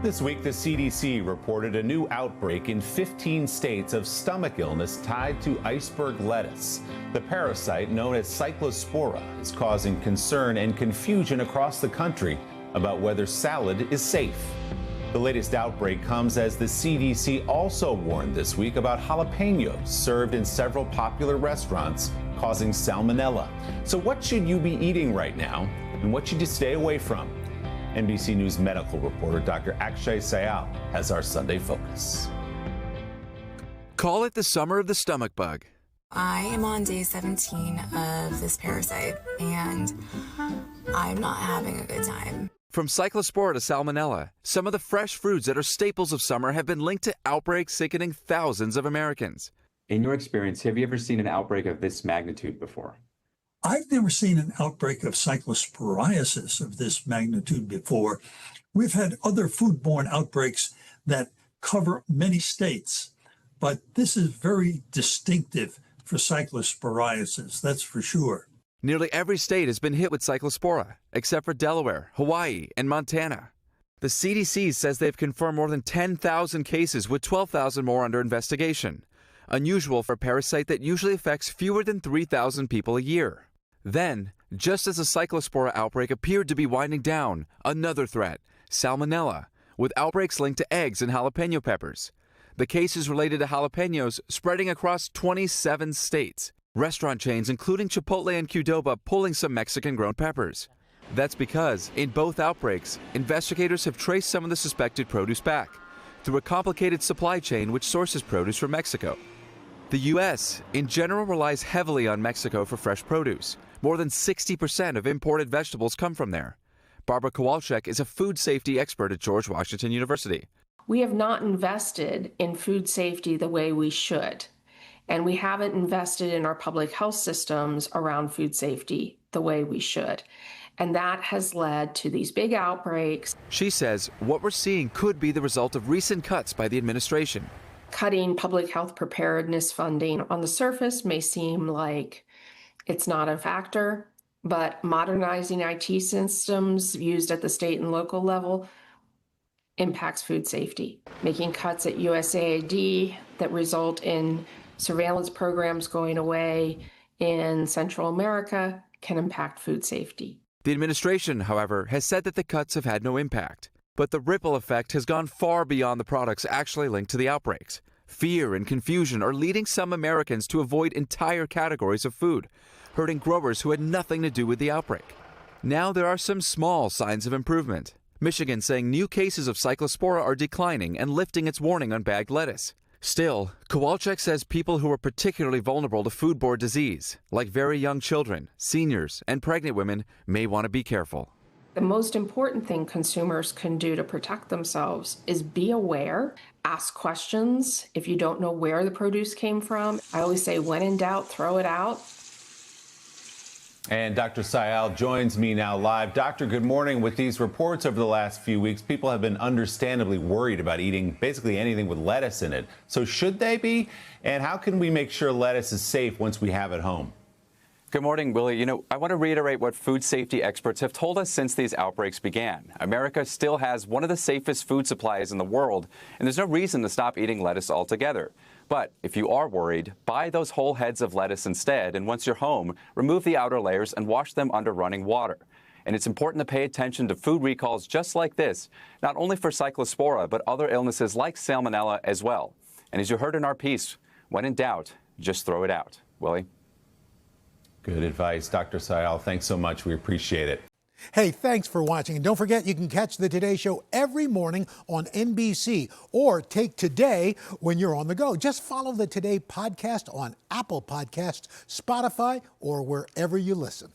This week, the CDC reported a new outbreak in 15 states of stomach illness tied to iceberg lettuce. The parasite, known as cyclospora, is causing concern and confusion across the country about whether salad is safe. The latest outbreak comes as the CDC also warned this week about jalapenos served in several popular restaurants, causing salmonella. So what should you be eating right now, and what should you stay away from? NBC News medical reporter Dr. Akshay Syal has our Sunday focus. Call it the summer of the stomach bug. I am on day 17 of this parasite, and I'm not having a good time. From cyclospora to salmonella, some of the fresh foods that are staples of summer have been linked to outbreaks sickening thousands of Americans. In your experience, have you ever seen an outbreak of this magnitude before? I've never seen an outbreak of cyclosporiasis of this magnitude before. We've had other foodborne outbreaks that cover many states, but this is very distinctive for cyclosporiasis, that's for sure. Nearly every state has been hit with cyclospora, except for Delaware, Hawaii, and Montana. The CDC says they've confirmed more than 10,000 cases, with 12,000 more under investigation. Unusual for a parasite that usually affects fewer than 3,000 people a year. Then, just as the cyclospora outbreak appeared to be winding down, another threat, salmonella, with outbreaks linked to eggs and jalapeno peppers. The cases related to jalapenos spreading across 27 states. Restaurant chains, including Chipotle and Qdoba, pulling some Mexican-grown peppers. That's because, in both outbreaks, investigators have traced some of the suspected produce back through a complicated supply chain which sources produce from Mexico. The U.S., in general, relies heavily on Mexico for fresh produce. More than 60% of imported vegetables come from there. Barbara Kowalczyk is a food safety expert at George Washington University. We have not invested in food safety the way we should, and we haven't invested in our public health systems around food safety the way we should. And that has led to these big outbreaks. She says what we're seeing could be the result of recent cuts by the administration. Cutting public health preparedness funding on the surface may seem like it's not a factor, but modernizing IT systems used at the state and local level impacts food safety. Making cuts at USAID that result in surveillance programs going away in Central America can impact food safety. The administration, however, has said that the cuts have had no impact. But the ripple effect has gone far beyond the products actually linked to the outbreaks. Fear and confusion are leading some Americans to avoid entire categories of food, hurting growers who had nothing to do with the outbreak. Now there are some small signs of improvement. Michigan saying new cases of cyclospora are declining and lifting its warning on bagged lettuce. Still, Kowalczyk says people who are particularly vulnerable to foodborne disease, like very young children, seniors, and pregnant women, may want to be careful. The most important thing consumers can do to protect themselves is be aware, ask questions if you don't know where the produce came from. I always say, when in doubt, throw it out. And Dr. Syal joins me now live. Doctor, good morning. With these reports over the last few weeks, people have been understandably worried about eating basically anything with lettuce in it. So should they be? And how can we make sure lettuce is safe once we have it home? Good morning, Willie. I want to reiterate what food safety experts have told us since these outbreaks began. America still has one of the safest food supplies in the world, and there's no reason to stop eating lettuce altogether. But if you are worried, buy those whole heads of lettuce instead, and once you're home, remove the outer layers and wash them under running water. And it's important to pay attention to food recalls just like this, not only for cyclospora, but other illnesses like salmonella as well. And as you heard in our piece, when in doubt, just throw it out. Willie? Good advice, Dr. Syal. Thanks so much. We appreciate it. Hey, thanks for watching. And don't forget, you can catch the Today Show every morning on NBC or take Today when you're on the go. Just follow the Today podcast on Apple Podcasts, Spotify, or wherever you listen.